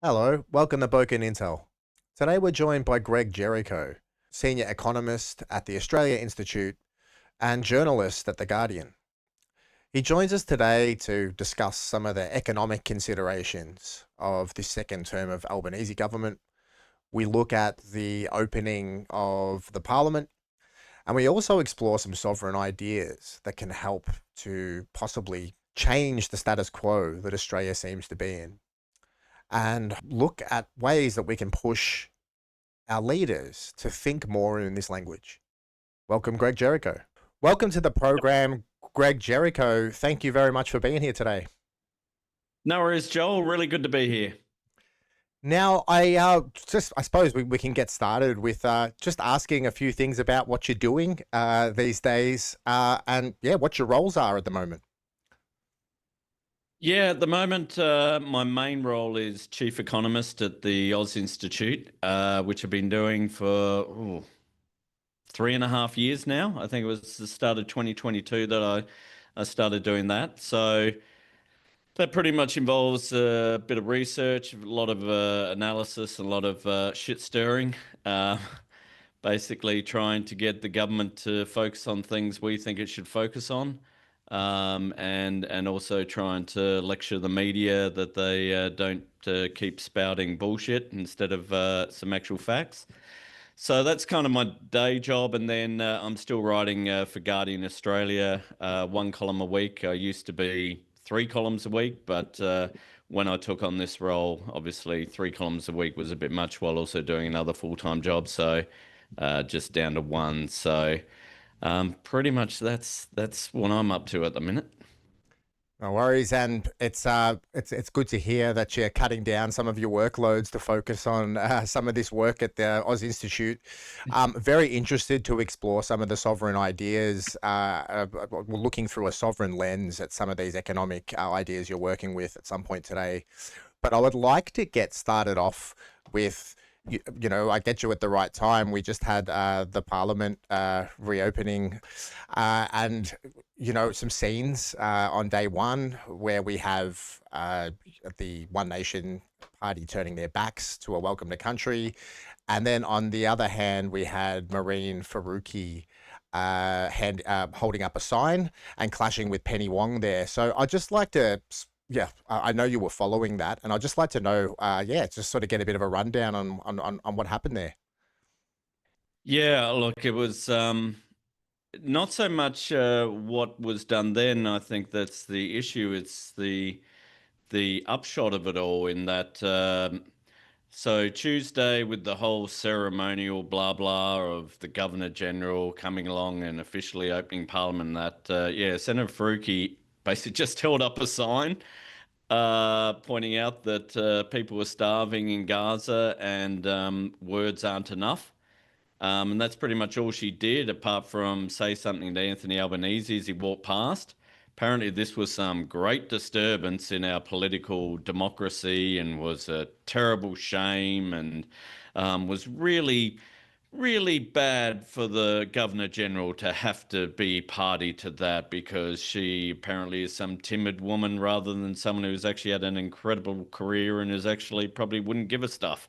Hello, welcome to Bogan Intel. Today we're joined by Greg Jericho, Senior Economist at the Australia Institute and journalist at The Guardian. He joins us today to discuss some of the economic considerations of the second term of Albanese government. We look at the opening of the parliament, and we also explore some sovereign ideas that can help to possibly change the status quo that Australia seems to be in, and look at ways that we can push our leaders to think more in this language. Welcome, Greg Jericho. Welcome to the program, Greg Jericho. Thank you very much for being here today. No worries, Joel. Really good to be here. Now, I suppose we can get started with just asking a few things about what you're doing these days, and what your roles are at the moment. Yeah, at the moment, my main role is Chief Economist at the Oz Institute, which I've been doing for 3.5 years now. I think it was the start of 2022 that I started doing that. So that pretty much involves a bit of research, a lot of analysis, a lot of shit stirring. Basically trying to get the government to focus on things we think it should focus on. And also trying to lecture the media that they don't keep spouting bullshit instead of some actual facts. So that's kind of my day job, and then I'm still writing for Guardian Australia, one column a week. I used to be 3 columns a week, but when I took on this role, obviously 3 columns a week was a bit much while also doing another full-time job, so just down to 1. So pretty much that's what I'm up to at the minute. No worries, and it's good to hear that you're cutting down some of your workloads to focus on some of this work at the Oz Institute. Very interested to explore some of the sovereign ideas. We're looking through a sovereign lens at some of these economic ideas you're working with at some point today. But I would like to get started off with, I get you at the right time. We just had the Parliament reopening, and some scenes on day one where we have the One Nation party turning their backs to a welcome to country, and then on the other hand we had Mehreen Faruqi holding up a sign and clashing with Penny Wong there. So I'd just like to. Yeah, I know you were following that, and I'd just like to know, just sort of get a bit of a rundown on what happened there. Yeah, look, it was not so much what was done then. I think that's the issue. It's the upshot of it all in that. So Tuesday, with the whole ceremonial blah blah of the Governor General coming along and officially opening Parliament, that Senator Faruqi basically just held up a sign pointing out that people were starving in Gaza and words aren't enough. And that's pretty much all she did, apart from say something to Anthony Albanese as he walked past. Apparently, this was some great disturbance in our political democracy and was a terrible shame, and was really, really bad for the Governor General to have to be party to that, because she apparently is some timid woman rather than someone who's actually had an incredible career and is actually probably wouldn't give a stuff,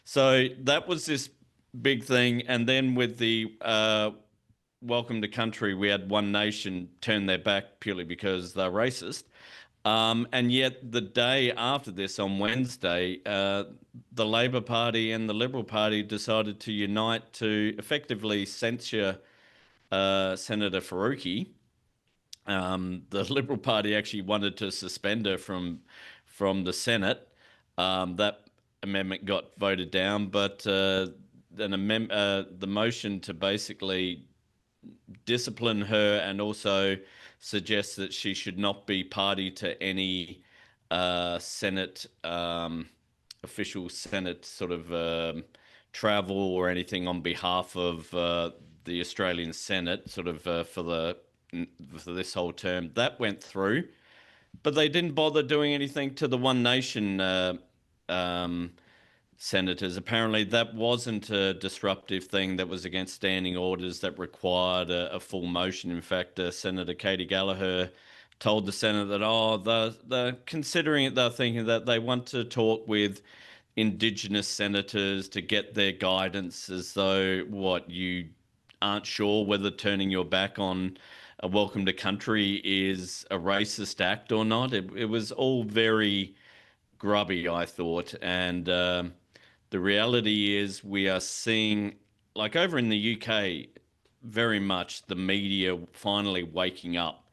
So that was this big thing. And then with the welcome to country, we had One Nation turn their back purely because they're racist. And yet the day after this, on Wednesday, the Labor Party and the Liberal Party decided to unite to effectively censure Senator Faruqi. The Liberal Party actually wanted to suspend her from the Senate. That amendment got voted down, but the motion to basically discipline her and also suggest that she should not be party to any Senate official Senate sort of travel or anything on behalf of the Australian Senate, sort of for this whole term. That went through, but they didn't bother doing anything to the One Nation senators. Apparently that wasn't a disruptive thing that was against standing orders that required a full motion. In fact, Senator Katie Gallagher told the Senate that they're considering it. They're thinking that they want to talk with Indigenous senators to get their guidance, as though you aren't sure whether turning your back on a welcome to country is a racist act or not. It was all very grubby, I thought. And the reality is we are seeing, like over in the UK, very much the media finally waking up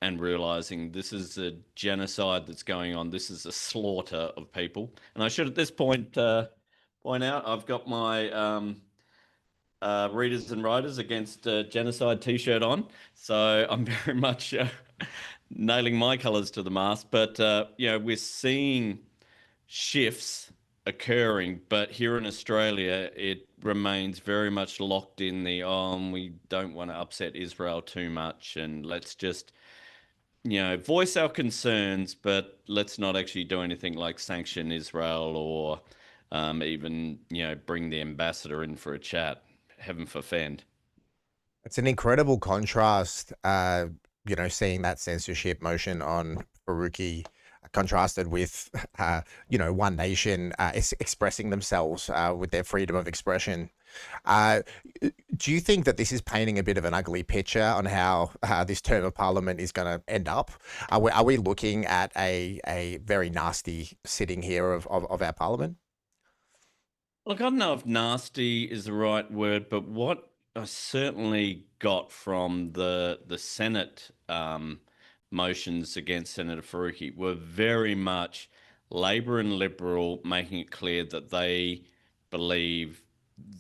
and realizing this is a genocide that's going on. This is a slaughter of people. And I should at this point point out I've got my Readers and Writers Against Genocide t-shirt on. So I'm very much nailing my colours to the mast. But, we're seeing shifts occurring, but here in Australia, it remains very much locked in we don't want to upset Israel too much, and let's just, voice our concerns, but let's not actually do anything like sanction Israel or even, bring the ambassador in for a chat. Heaven forfend. It's an incredible contrast, seeing that censorship motion on Faruqi contrasted with, One Nation expressing themselves with their freedom of expression. Do you think that this is painting a bit of an ugly picture on how this term of parliament is going to end up? Are we looking at a very nasty sitting here of our parliament? Look, I don't know if nasty is the right word, but what I certainly got from the Senate motions against Senator Faruqi were very much Labor and Liberal making it clear that they believe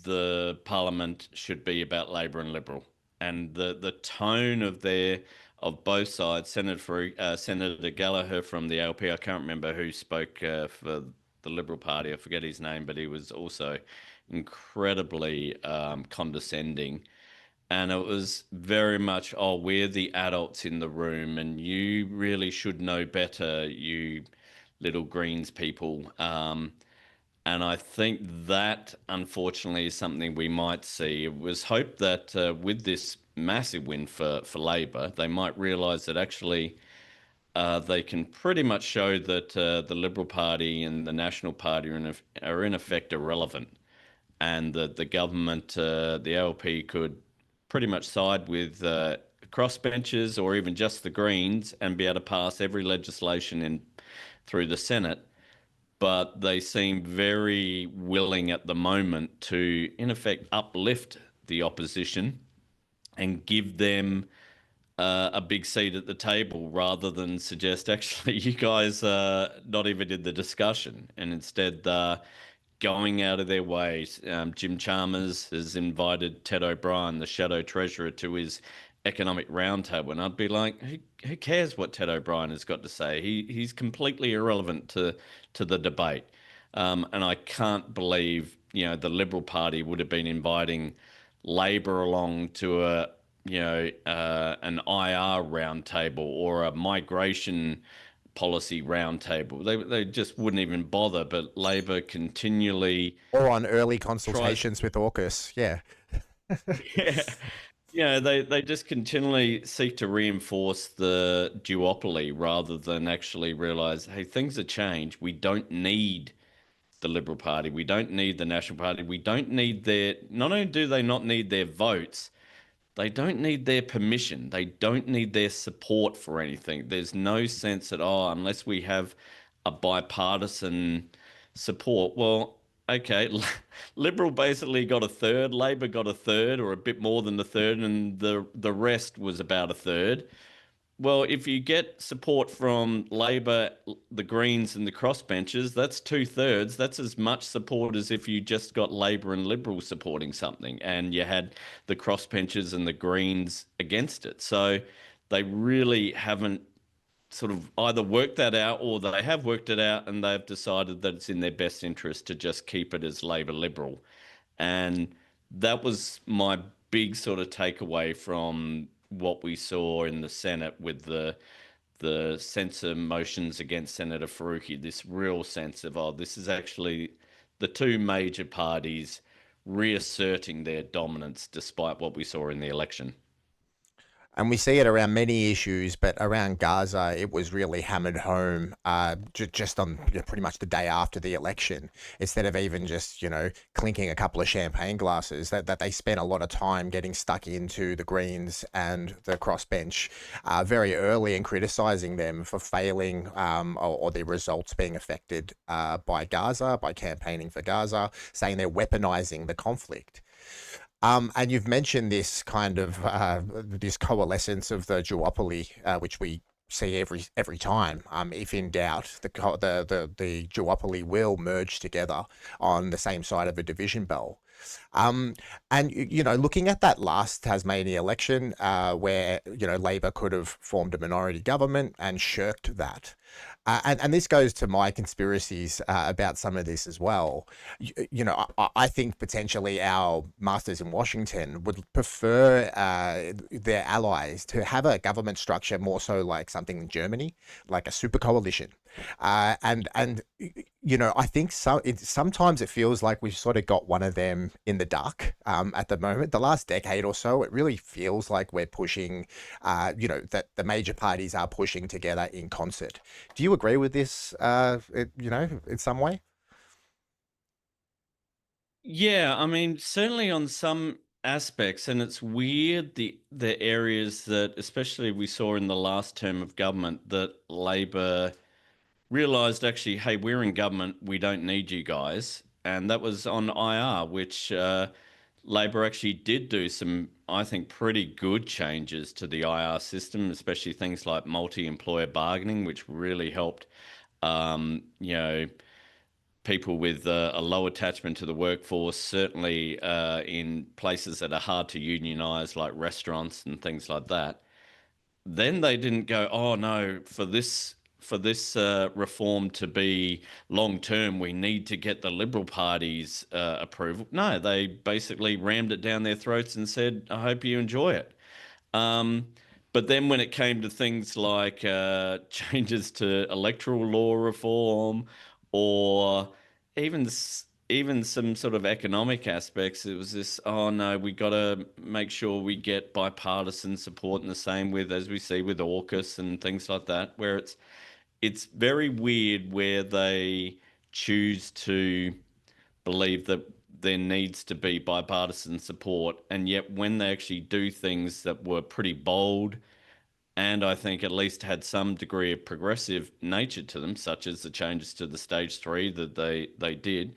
the Parliament should be about Labor and Liberal, and the tone of both sides. Senator Gallagher from the ALP, I can't remember who spoke for the Liberal Party. I forget his name, but he was also incredibly condescending. And it was very much, we're the adults in the room, and you really should know better, you little Greens people. And I think that, unfortunately, is something we might see. It was hoped that with this massive win for Labor, they might realise that actually they can pretty much show that the Liberal Party and the National Party are in effect irrelevant, and that the government, the LP, could pretty much side with crossbenchers or even just the Greens and be able to pass every legislation through the Senate. But they seem very willing at the moment to, in effect, uplift the opposition and give them a big seat at the table, rather than suggest, actually, you guys not even in the discussion, and instead going out of their way. Jim Chalmers has invited Ted O'Brien, the Shadow Treasurer, to his economic roundtable, and I'd be like, who cares what Ted O'Brien has got to say? He's completely irrelevant to the debate. And I can't believe, the Liberal Party would have been inviting Labor along to an IR roundtable or a migration policy roundtable. They just wouldn't even bother, but Labor continually, or on early consultations with AUKUS. Yeah. they just continually seek to reinforce the duopoly rather than actually realize, hey, things have changed. We don't need the Liberal Party. We don't need the National Party. We don't need not only do they not need their votes, they don't need their permission. They don't need their support for anything. There's no sense that, unless we have a bipartisan support. Well, okay, Liberal basically got a third, Labor got a third, or a bit more than a third, and the rest was about a third. Well, if you get support from Labor, the Greens, and the crossbenchers, that's 2/3. That's as much support as if you just got Labor and Liberal supporting something and you had the crossbenchers and the Greens against it. So they really haven't sort of either worked that out, or they have worked it out and they've decided that it's in their best interest to just keep it as Labor Liberal. And that was my big sort of takeaway from what we saw in the Senate with the censor motions against Senator Faruqi. This real sense of, this is actually the two major parties reasserting their dominance despite what we saw in the election. And we see it around many issues, but around Gaza, it was really hammered home just on pretty much the day after the election. Instead of even just, clinking a couple of champagne glasses, that they spent a lot of time getting stuck into the Greens and the crossbench very early and criticising them for failing or the results being affected by Gaza, by campaigning for Gaza, saying they're weaponising the conflict. And you've mentioned this kind of this coalescence of the duopoly, which we see every time. If in doubt, the duopoly will merge together on the same side of a division bell. And looking at that last Tasmania election, where Labor could have formed a minority government and shirked that. And this goes to my conspiracies about some of this as well. I think potentially our masters in Washington would prefer their allies to have a government structure more so like something in Germany, like a super coalition. And I think sometimes it feels like we've sort of got one of them in the dark at the moment. The last decade or so, it really feels like we're pushing, that the major parties are pushing together in concert. Do you agree with this, in some way? Yeah, I mean, certainly on some aspects, and it's weird the areas that, especially we saw in the last term of government, that Labor realised actually, hey, we're in government, we don't need you guys, and that was on IR, which Labor actually did do some, I think, pretty good changes to the IR system, especially things like multi-employer bargaining, which really helped, you know, people with a low attachment to the workforce, certainly in places that are hard to unionize, like restaurants and things like that. Then they didn't go, oh no, for this reform to be long term, we need to get the Liberal Party's approval. No, they basically rammed it down their throats and said, I hope you enjoy it. Um, but then when it came to things like changes to electoral law reform or even even some sort of economic aspects, it was this, oh no, we got to make sure we get bipartisan support, and the same with, as we see with AUKUS and things like that, where it's very weird where they choose to believe that there needs to be bipartisan support, and yet when they actually do things that were pretty bold and I think at least had some degree of progressive nature to them, such as the changes to the stage three that they did,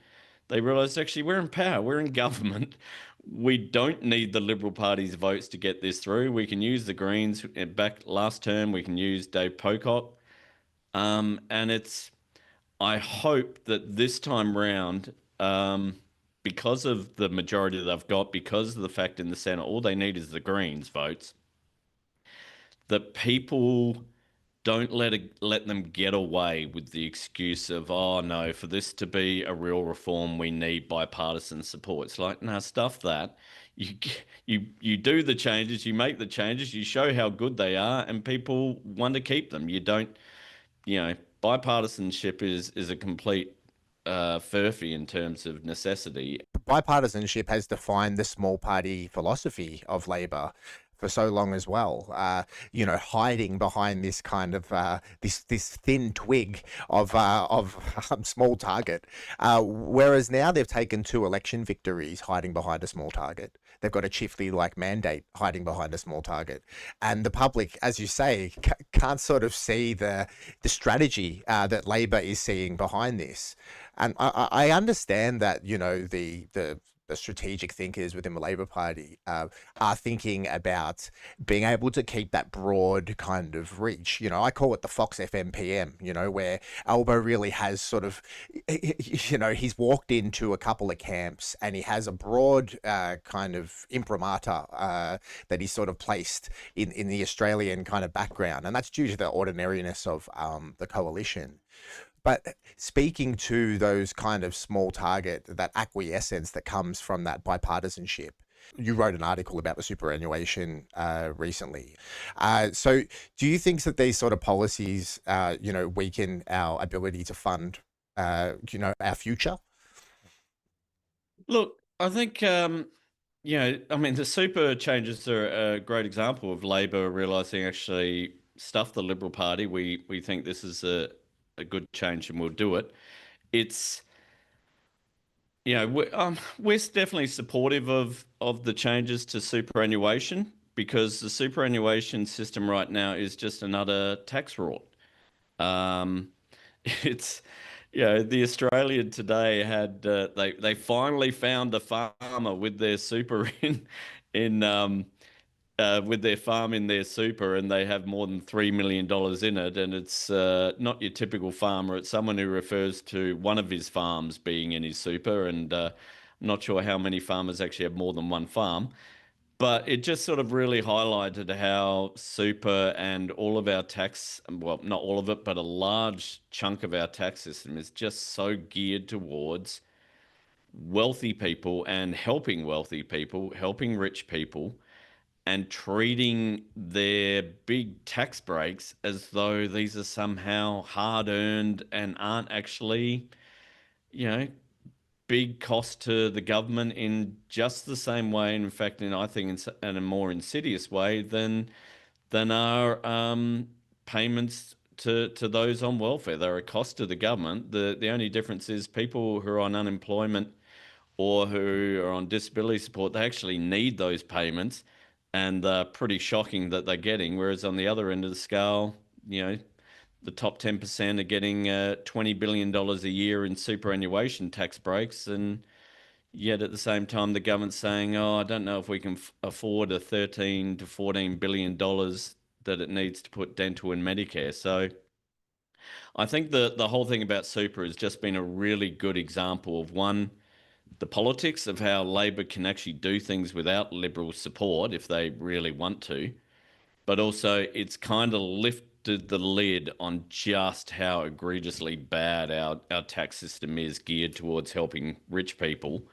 they realised actually we're in power, we're in government. We don't need the Liberal Party's votes to get this through. We can use the Greens. Back last term, we can use Dave Pocock. And I hope that this time round, because of the majority that they've got, because of the fact in the Senate, all they need is the Greens votes, that people don't let them get away with the excuse of, oh no, for this to be a real reform, we need bipartisan support. It's like, no, stuff that. You you do the changes, you make the changes, you show how good they are, and people want to keep them. You don't, bipartisanship is a complete furphy in terms of necessity. Bipartisanship has defined the small party philosophy of Labor for so long as well. Hiding behind this kind of this thin twig of small target, whereas now they've taken two election victories hiding behind a small target. They've got a Chifley-like mandate hiding behind a small target, and the public, as you say, can't sort of see the strategy that Labor is seeing behind this. And I understand that, the strategic thinkers within the Labor Party are thinking about being able to keep that broad kind of reach. I call it the Fox FM PM, where Albo really has sort of, he's walked into a couple of camps and he has a broad kind of imprimatur that he's sort of placed in the Australian kind of background. And that's due to the ordinariness of the coalition. But speaking to those kind of small target, that acquiescence that comes from that bipartisanship, you wrote an article about the superannuation recently. So do you think that these sort of policies, weaken our ability to fund, our future? Look, I think I mean, the super changes are a great example of Labor realizing actually stuff the Liberal Party. We think this is a good change and we'll do it. It's we're definitely supportive of the changes to superannuation because the superannuation system right now is just another tax rort. Um, it's the Australian today had they finally found a farmer with their super in with their farm in their super, and they have more than $3 million in it. And it's not your typical farmer; it's someone who refers to one of his farms being in his super. And I'm not sure how many farmers actually have more than one farm. But it just sort of really highlighted how super and all of our tax, well, not all of it, but a large chunk of our tax system is just so geared towards wealthy people and helping wealthy people, helping rich people, and treating their big tax breaks as though these are somehow hard earned and aren't actually, you know, big cost to the government in just the same way. In fact, I think in a more insidious way than our payments to those on welfare. They're a cost to the government. The only difference is people who are on unemployment or who are on disability support, they actually need those payments, and they're pretty shocking that they're getting. Whereas on the other end of the scale, the top 10% are getting $20 billion a year in superannuation tax breaks, and yet at the same time, the government's saying, "Oh, I don't know if we can afford a 13 to $14 billion that it needs to put dental and Medicare." So I think the whole thing about super has just been a really good example of one, the politics of how Labor can actually do things without Liberal support if they really want to, but also it's kind of lifted the lid on just how egregiously bad our tax system is geared towards helping rich people.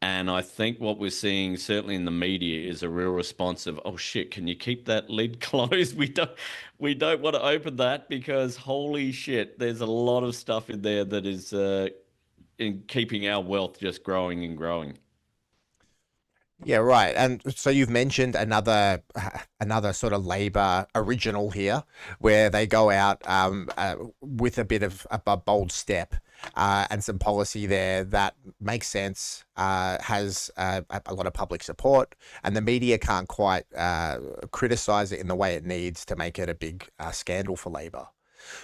And I think what we're seeing, certainly in the media, is a real response of, "Oh shit, can you keep that lid closed? We don't want to open that because holy shit, there's a lot of stuff in there that is in keeping our wealth just growing and growing." Yeah, right. And so you've mentioned another sort of Labor original here, where they go out with a bit of a bold step and some policy there that makes sense, has a lot of public support, and the media can't quite criticize it in the way it needs to make it a big scandal for Labor.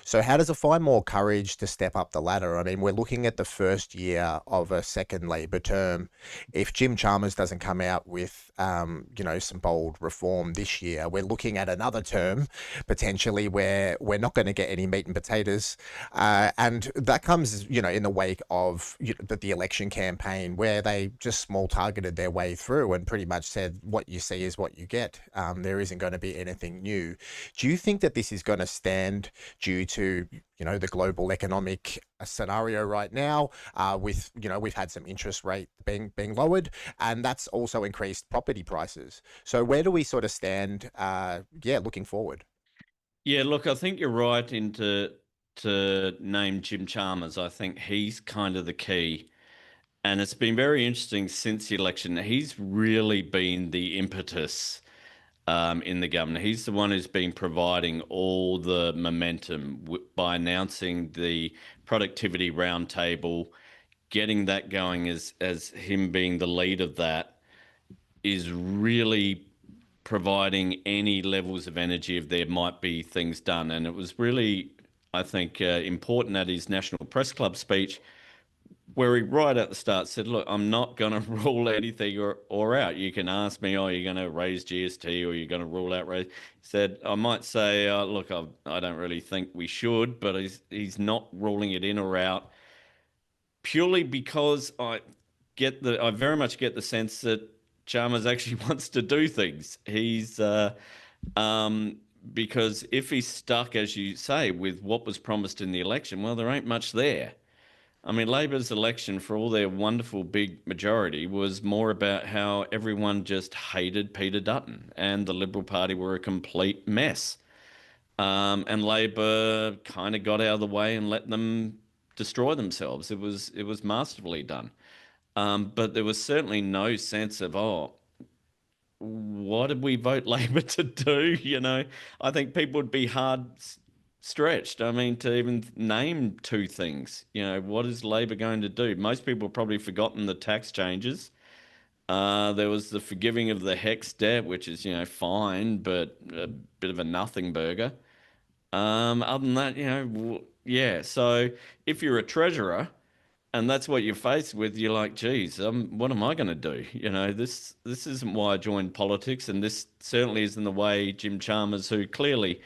So how does it find more courage to step up the ladder? I mean, we're looking at the first year of a second Labor term. If Jim Chalmers doesn't come out with, some bold reform this year, we're looking at another term potentially where we're not going to get any meat and potatoes, and that comes, in the wake of the election campaign where they just small targeted their way through and pretty much said, "What you see is what you get. There isn't going to be anything new." Do you think that this is going to stand due to the global economic scenario right now, with we've had some interest rate being lowered, and that's also increased property prices? So where do we sort of stand, looking forward? Yeah, look, I think you're right to name Jim Chalmers. I think he's kind of the key. And it's been very interesting since the election. He's really been the impetus in the government. He's the one who's been providing all the momentum by announcing the productivity roundtable, getting that going as him being the lead of that is really providing any levels of energy if there might be things done. And it was really, I think, important at his National Press Club speech where he right at the start said, "Look, I'm not going to rule anything or out. You can ask me, oh, you're going to raise GST or you're going to rule out raise." He said, "I might say, look, I don't really think we should," but he's not ruling it in or out purely because I very much get the sense that Chalmers actually wants to do things. He's um, because if he's stuck, as you say, with what was promised in the election, well, there ain't much there. I mean, Labor's election, for all their wonderful big majority, was more about how everyone just hated Peter Dutton and the Liberal Party were a complete mess. And Labor kind of got out of the way and let them destroy themselves. It was masterfully done. But there was certainly no sense of, what did we vote Labor to do? I think people would be hard stretched. I mean, to even name two things, what is Labor going to do? Most people have probably forgotten the tax changes. There was the forgiving of the HEX debt, which is, fine, but a bit of a nothing burger. Other than that, yeah. So if you're a treasurer and that's what you're faced with, you're like, geez, what am I going to do? This isn't why I joined politics, and this certainly isn't the way Jim Chalmers, who clearly,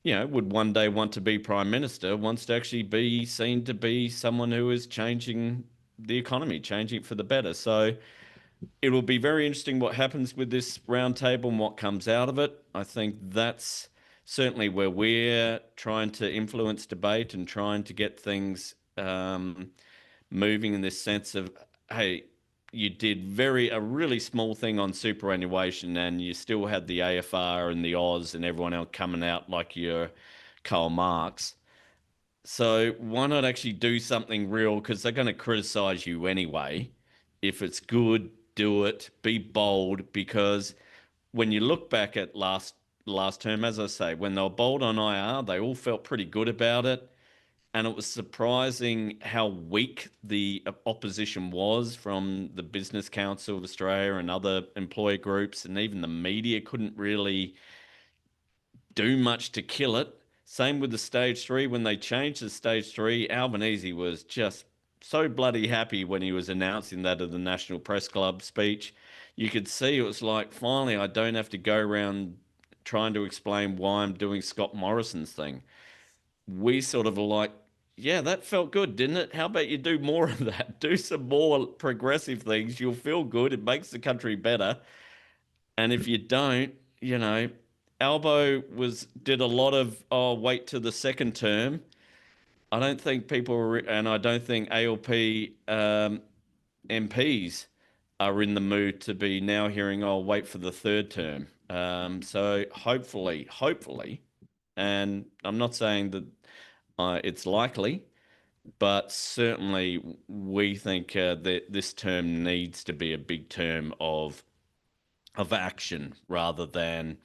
would one day want to be prime minister, wants to actually be seen to be someone who is changing the economy, changing it for the better. So it will be very interesting what happens with this roundtable and what comes out of it. I think that's certainly where we're trying to influence debate and trying to get things moving in this sense of, hey, you did a really small thing on superannuation, and you still had the AFR and the Oz and everyone else coming out like you're Karl Marx. So why not actually do something real? Because they're going to criticize you anyway. If it's good, do it. Be bold. Because when you look back at last term, as I say, when they were bold on IR, they all felt pretty good about it. And it was surprising how weak the opposition was from the Business Council of Australia and other employer groups, and even the media couldn't really do much to kill it. Same with the stage three. When they changed the stage three, Albanese was just so bloody happy when he was announcing that at the National Press Club speech. You could see it was like, finally, I don't have to go around trying to explain why I'm doing Scott Morrison's thing. We sort of were like, yeah, that felt good, didn't it? How about you do more of that? Do some more progressive things. You'll feel good. It makes the country better. And if you don't, Albo did a lot of, wait to the second term. I don't think and I don't think ALP MPs are in the mood to be now hearing, wait for the third term. So hopefully, and I'm not saying that it's likely, but certainly we think that this term needs to be a big term of action rather than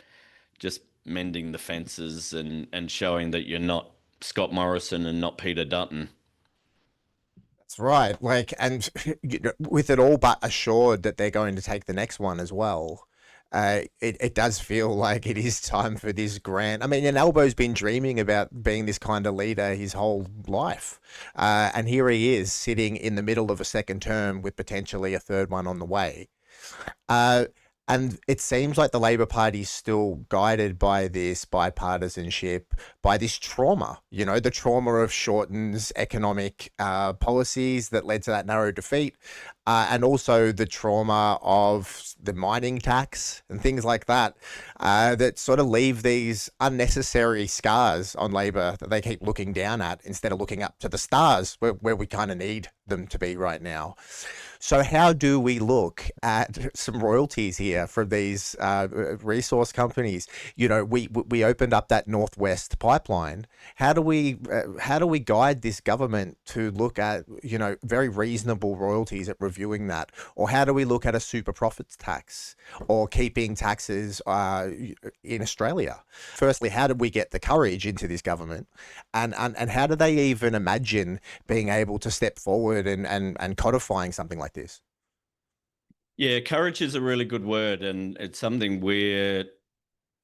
just mending the fences and showing that you're not Scott Morrison and not Peter Dutton. That's right. Like, and with it all but assured that they're going to take the next one as well. It does feel like it is time for this grant. I mean, and Albo's been dreaming about being this kind of leader his whole life. And here he is sitting in the middle of a second term with potentially a third one on the way. And it seems like the Labor Party is still guided by this bipartisanship, by this trauma, the trauma of Shorten's economic policies that led to that narrow defeat, and also the trauma of the mining tax and things like that, that sort of leave these unnecessary scars on Labor that they keep looking down at instead of looking up to the stars where we kind of need them to be right now. So how do we look at some royalties here from these resource companies? We opened up that Northwest pipeline. How do we guide this government to look at very reasonable royalties at reviewing that, or how do we look at a super profits tax or keeping taxes in Australia? Firstly, how did we get the courage into this government, and how do they even imagine being able to step forward and codifying something like this? Yeah, courage is a really good word, and it's something we're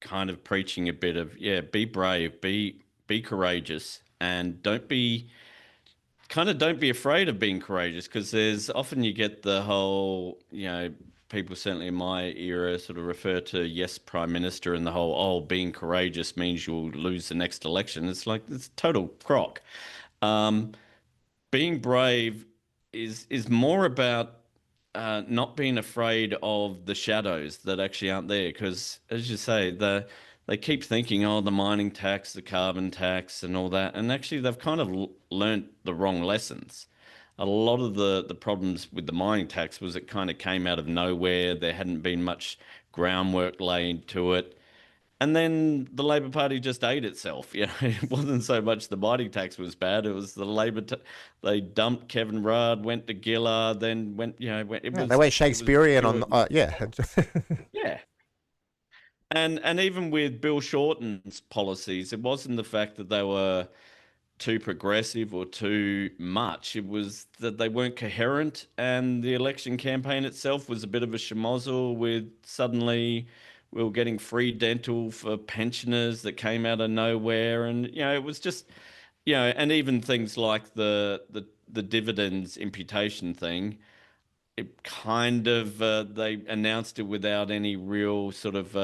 kind of preaching a bit of. Yeah, be brave, be courageous, and don't be afraid of being courageous, because there's often you get the whole, people certainly in my era sort of refer to yes, Prime Minister, and the whole, being courageous means you'll lose the next election. It's like, it's total crock. Being brave is more about not being afraid of the shadows that actually aren't there. Because, as you say, they keep thinking, the mining tax, the carbon tax, and all that, and actually they've kind of learnt the wrong lessons. A lot of the problems with the mining tax was it kind of came out of nowhere. There hadn't been much groundwork laid to it. And then the Labor Party just ate itself. It wasn't so much the mining tax was bad; it was the they dumped Kevin Rudd, went to Gillard, then went. They went Shakespearean on. Yeah. Yeah. And even with Bill Shorten's policies, it wasn't the fact that they were too progressive or too much. It was that they weren't coherent, and the election campaign itself was a bit of a schmozzle with suddenly we were getting free dental for pensioners that came out of nowhere, and it was just and even things like the dividends imputation thing. It kind of they announced it without any real sort of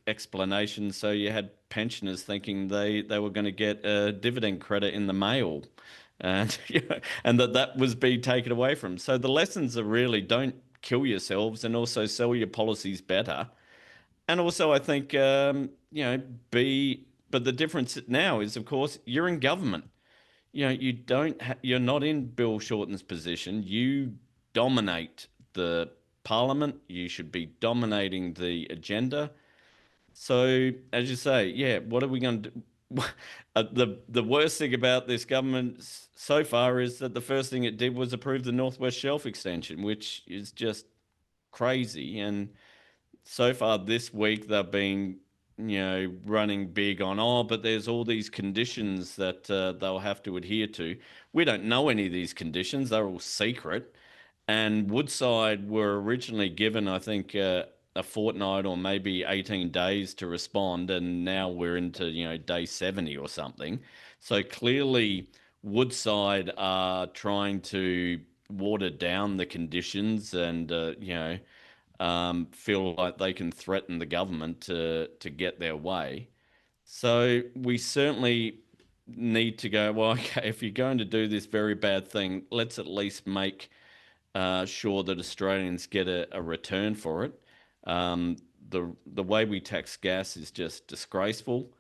explanation. So you had pensioners thinking they were going to get a dividend credit in the mail, and and that was being taken away from. So the lessons are really don't kill yourselves, and also sell your policies better. And also, I think be. But the difference now is, of course, you're in government. You're not in Bill Shorten's position. You dominate the parliament. You should be dominating the agenda. So, as you say, what are we going to do? The worst thing about this government so far is that the first thing it did was approve the Northwest Shelf extension, which is just crazy. And so far this week, they've been running big on, but there's all these conditions that they'll have to adhere to. We don't know any of these conditions. They're all secret. And Woodside were originally given, I think, a fortnight or maybe 18 days to respond. And now we're into, day 70 or something. So clearly Woodside are trying to water down the conditions and, feel like they can threaten the government to get their way. So we certainly need to go, well, okay, if you're going to do this very bad thing, let's at least make sure that Australians get a return for it. The way we tax gas is just disgraceful.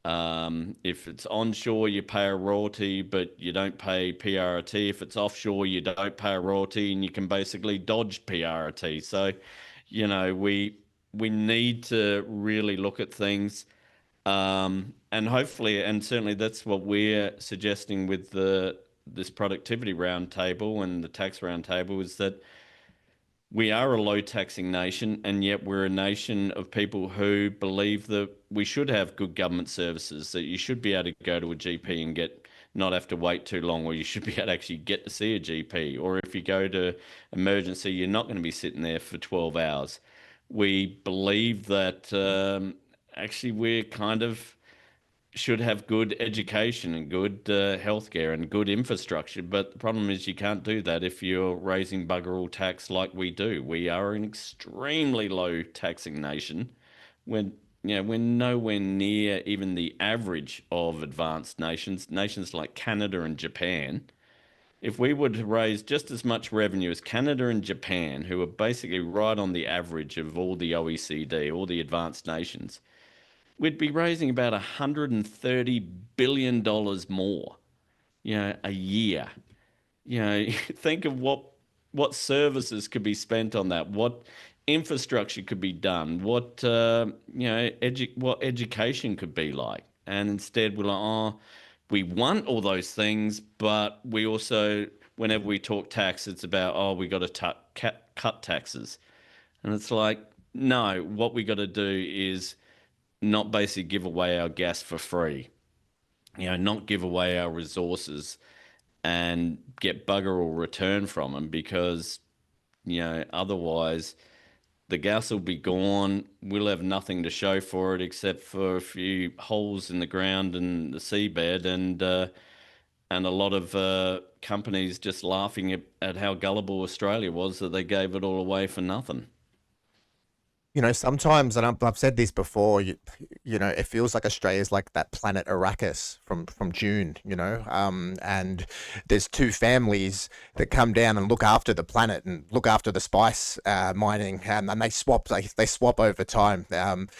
If it's onshore, you pay a royalty, but you don't pay PRT. If it's offshore, you don't pay a royalty, and you can basically dodge PRT. So, we need to really look at things, and hopefully, and certainly that's what we're suggesting with this productivity roundtable and the tax roundtable, is that we are a low taxing nation, and yet we're a nation of people who believe that we should have good government services, that you should be able to go to a GP and not have to wait too long, or you should be able to actually get to see a GP. Or if you go to emergency, you're not going to be sitting there for 12 hours. We believe that actually we're kind of should have good education and good healthcare and good infrastructure. But the problem is you can't do that if you're raising bugger all tax like we do. We are an extremely low taxing nation. We're nowhere near even the average of advanced nations like Canada and Japan. If we were to raise just as much revenue as Canada and Japan, who are basically right on the average of all the OECD, all the advanced nations, we'd be raising about $130 billion more, a year. Think of what services could be spent on that, what infrastructure could be done, what what education could be like. And instead we're like, we want all those things, but we also, whenever we talk tax, it's about, we got to cut taxes. And it's like, no, what we got to do is not basically give away our gas for free, not give away our resources and get bugger all return from them, because, otherwise the gas will be gone. We'll have nothing to show for it except for a few holes in the ground and the seabed, and a lot of companies just laughing at how gullible Australia was that they gave it all away for nothing. Sometimes, and I've said this before, it feels like Australia's like that planet Arrakis from Dune, and there's two families that come down and look after the planet and look after the spice mining, and they swap over time. And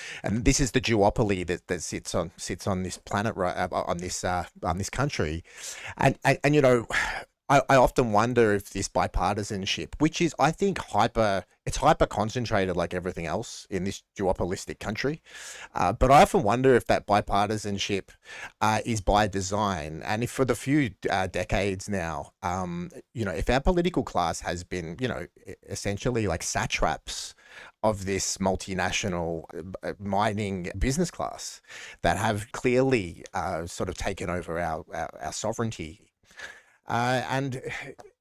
this is the duopoly that sits on this planet, right, on this country, and I often wonder if this bipartisanship, which is, I think, it's hyper concentrated like everything else in this duopolistic country. But I often wonder if that bipartisanship is by design. And if for the few decades now, if our political class has been, essentially like satraps of this multinational mining business class that have clearly sort of taken over our sovereignty. And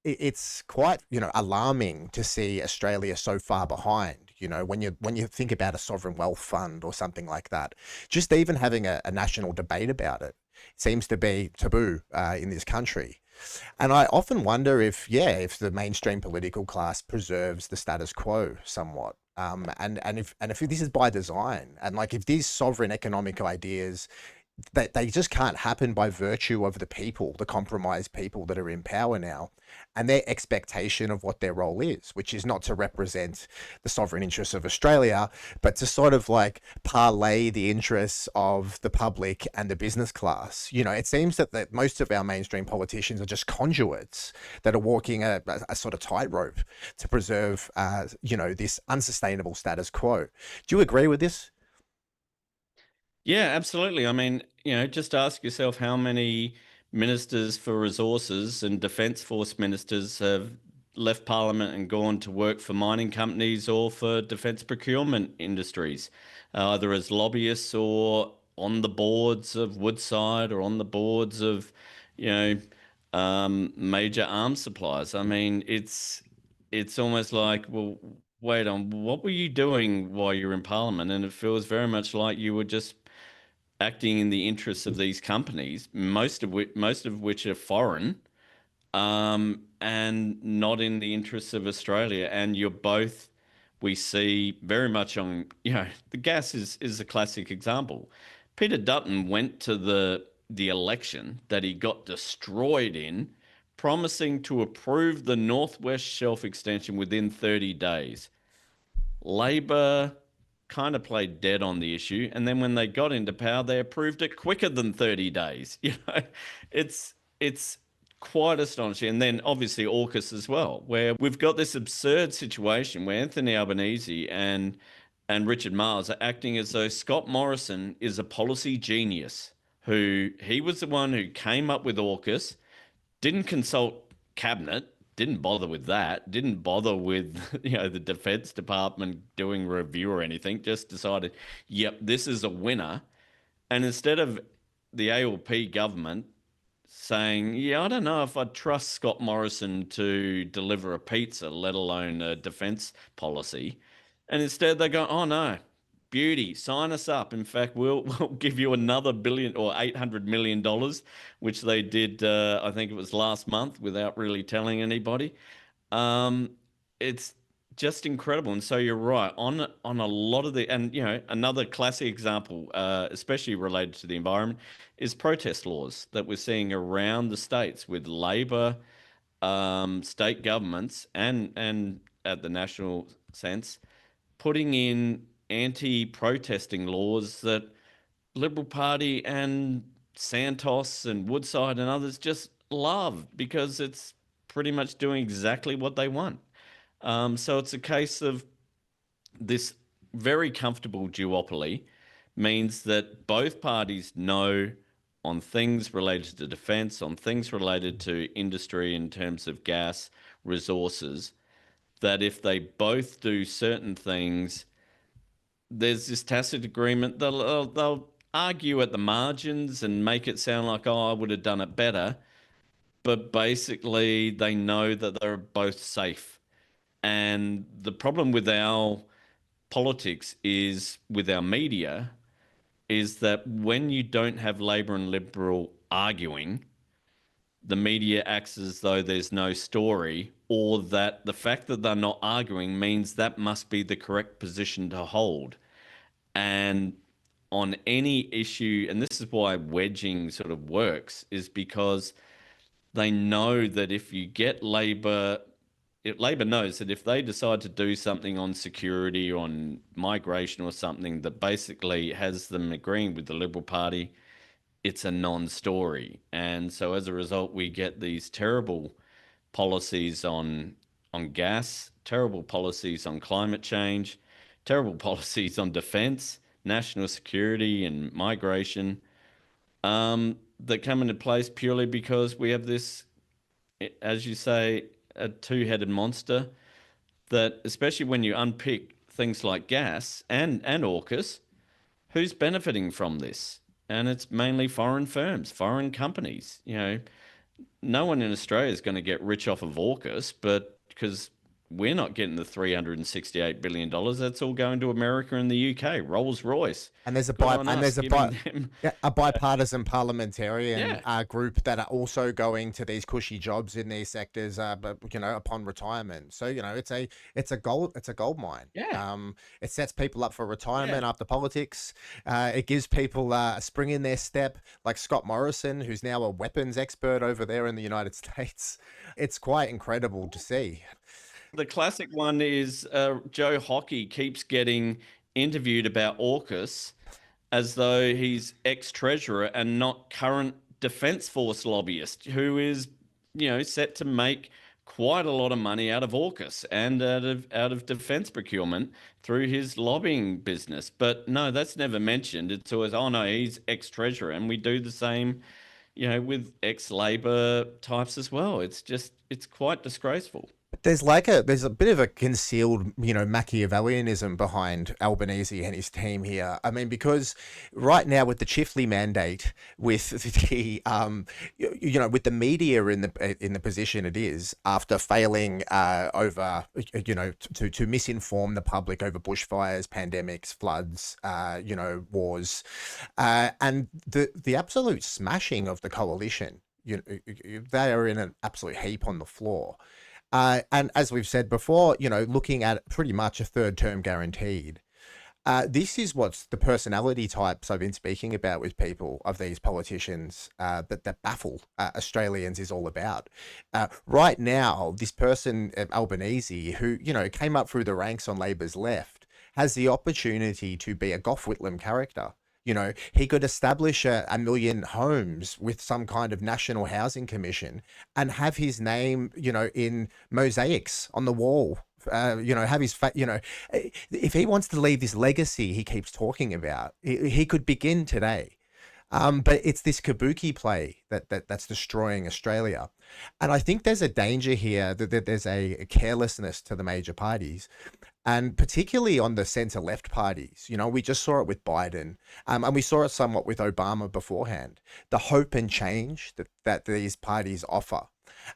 it's quite, alarming to see Australia so far behind. When you think about a sovereign wealth fund or something like that, just even having a national debate about it seems to be taboo in this country. And I often wonder if the mainstream political class preserves the status quo somewhat. And if this is by design, and like if these sovereign economic ideas that they just can't happen by virtue of the people, the compromised people that are in power now, and their expectation of what their role is, which is not to represent the sovereign interests of Australia, but to sort of like parlay the interests of the public and the business class. It seems that most of our mainstream politicians are just conduits that are walking a sort of tightrope to preserve, this unsustainable status quo. Do you agree with this? Yeah, absolutely. I mean, just ask yourself how many ministers for resources and defence force ministers have left Parliament and gone to work for mining companies or for defence procurement industries, either as lobbyists or on the boards of Woodside or on the boards of, you know, major arms suppliers. I mean, it's almost like, well, wait on, what were you doing while you were in Parliament? And it feels very much like you were just acting in the interests of these companies, most of which are foreign, and not in the interests of Australia. And you're both, we see very much on, the gas is a classic example. Peter Dutton went to the election that he got destroyed in, promising to approve the Northwest Shelf extension within 30 days. Labor kind of played dead on the issue, and then when they got into power, they approved it quicker than 30 days. It's quite astonishing. And then obviously AUKUS as well, where we've got this absurd situation where Anthony Albanese and Richard Marles are acting as though Scott Morrison is a policy genius, who he was the one who came up with AUKUS, didn't consult cabinet, didn't bother with that, didn't bother with the Defense Department doing review or anything, just decided, yep, this is a winner. And instead of the ALP government saying, yeah, I don't know if I'd trust Scott Morrison to deliver a pizza, let alone a defense policy. And instead they go, oh no, beauty, sign us up. In fact, we'll give you another billion or $800 million, which they did, I think it was last month, without really telling anybody. It's just incredible. And so you're right on a lot of and another classic example, especially related to the environment, is protest laws that we're seeing around the states with Labor, state governments, and at the national sense, putting in anti-protesting laws that Liberal Party and Santos and Woodside and others just love, because it's pretty much doing exactly what they want. So it's a case of this very comfortable duopoly means that both parties know on things related to defence, on things related to industry in terms of gas resources, that if they both do certain things, there's this tacit agreement. They'll argue at the margins and make it sound like, oh, I would have done it better. But basically, they know that they're both safe. And the problem with our politics is, with our media, is that when you don't have Labor and Liberal arguing, the media acts as though there's no story, or that the fact that they're not arguing means that must be the correct position to hold. And on any issue, and this is why wedging sort of works, is because they know that if you get Labor, Labor knows that if they decide to do something on security or on migration or something that basically has them agreeing with the Liberal Party, it's a non-story. And so as a result, we get these terrible policies on gas, terrible policies on climate change, terrible policies on defence, national security, and migration, that come into place purely because we have this, as you say, a two-headed monster that, especially when you unpick things like gas and AUKUS, who's benefiting from this? And it's mainly foreign firms, foreign companies. No one in Australia is going to get rich off of AUKUS, but because we're not getting the $368 billion, that's all going to America and the UK, Rolls-Royce. And there's a Good on us giving them. yeah, a bipartisan parliamentarian Yeah, group that are also going to these cushy jobs in these sectors, but upon retirement. So it's a gold mine. yeah, It sets people up for retirement yeah. after politics. It gives people a spring in their step, like Scott Morrison, who's now a weapons expert over there in the United States. It's quite incredible to see. The classic one is Joe Hockey keeps getting interviewed about AUKUS as though he's ex-treasurer and not current Defence Force lobbyist, who is, set to make quite a lot of money out of AUKUS and out of defence procurement through his lobbying business. But no, that's never mentioned. It's always, oh no, he's ex-treasurer, and we do the same, with ex-Labor types as well. It's quite disgraceful. There's a bit of a concealed, Machiavellianism behind Albanese and his team here. I mean, because right now with the Chifley mandate, with the with the media in the position it is after failing over to misinform the public over bushfires, pandemics, floods, wars, and the absolute smashing of the coalition. They are in an absolute heap on the floor. And as we've said before, looking at pretty much a third term guaranteed. This is what's the personality types I've been speaking about with people of these politicians that baffle Australians is all about. Right now, this person, Albanese, who, came up through the ranks on Labor's left, has the opportunity to be a Gough Whitlam character. He could establish a million homes with some kind of national housing commission and have his name, in mosaics on the wall. Have his, if he wants to leave this legacy he keeps talking about, he could begin today. But it's this kabuki play that's destroying Australia. And I think there's a danger here that there's a carelessness to the major parties, and particularly on the centre-left parties. We just saw it with Biden, and we saw it somewhat with Obama beforehand. The hope and change that these parties offer.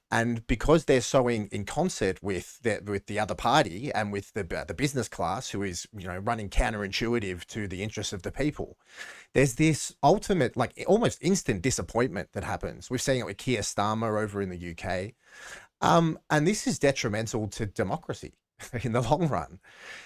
And because they're so in concert with the other party and with the business class, who is running counterintuitive to the interests of the people, there's this ultimate, like almost instant disappointment that happens. We've seen it with Keir Starmer over in the UK, and this is detrimental to democracy in the long run.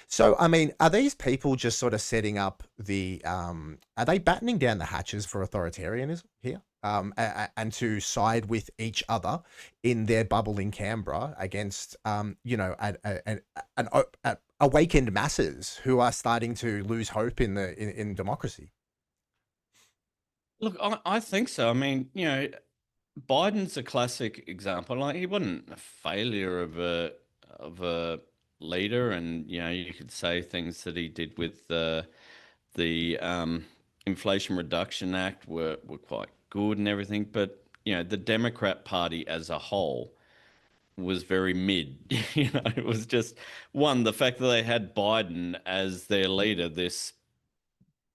So, I mean, are these people just sort of setting up are they battening down the hatches for authoritarianism here? And to side with each other in their bubble in Canberra against, awakened masses who are starting to lose hope in democracy. Look, I think so. I mean, Biden's a classic example. Like, he wasn't a failure of a leader, and you could say things that he did with the Inflation Reduction Act were quite good and everything, but the Democrat Party as a whole was very mid. It was just the fact that they had Biden as their leader, this,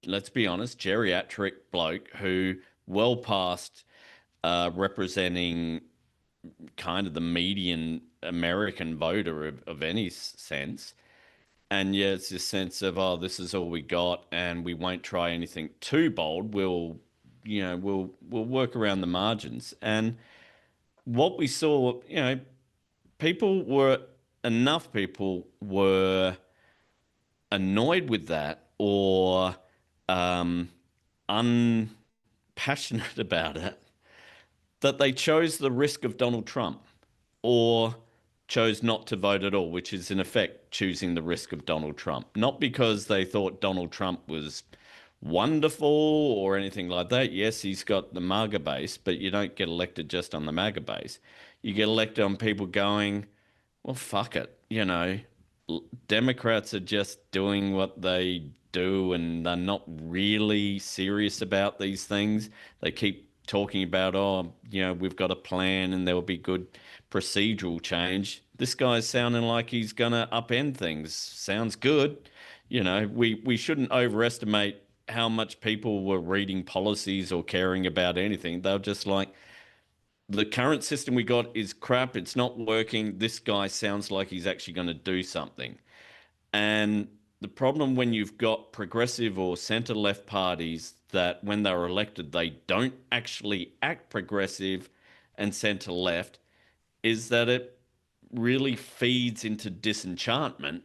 let's be honest, geriatric bloke who well past representing kind of the median American voter of any sense. And yeah, it's this sense of, oh, this is all we got, and we won't try anything too bold. We'll work around the margins. And what we saw, enough people were annoyed with that, or unpassionate about it, that they chose the risk of Donald Trump, or chose not to vote at all, which is in effect choosing the risk of Donald Trump. Not because they thought Donald Trump was wonderful or anything like that. Yes, he's got the MAGA base, but you don't get elected just on the MAGA base. you get elected on people going, well, fuck it. Democrats are just doing what they do and they're not really serious about these things. They keep talking about, oh, we've got a plan and there will be good procedural change. This guy's sounding like he's going to upend things. Sounds good. We shouldn't overestimate how much people were reading policies or caring about anything. They're just like, the current system we got is crap. It's not working. This guy sounds like he's actually going to do something. And the problem when you've got progressive or centre left parties that when they're elected, they don't actually act progressive and centre left is that it really feeds into disenchantment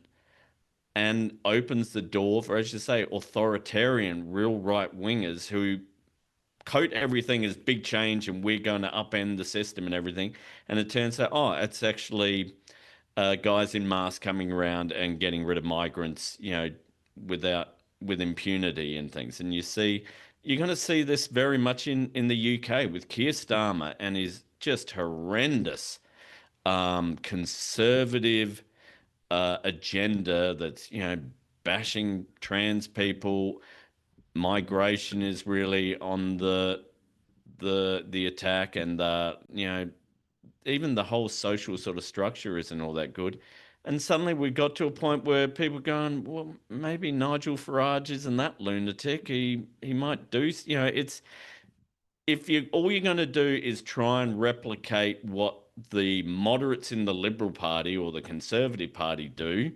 and opens the door for, as you say, authoritarian, real right wingers who coat everything as big change and we're going to upend the system and everything. And it turns out, oh, it's actually guys in masks coming around and getting rid of migrants, with impunity and things. And you're going to see this very much in the UK with Keir Starmer and his just horrendous conservative agenda that's, bashing trans people. Migration is really on the attack, and even the whole social sort of structure isn't all that good. And suddenly we got to a point where people are going, well, maybe Nigel Farage isn't that lunatic. He might do, it's, if you all you're going to do is try and replicate what the moderates in the Liberal Party or the Conservative Party do,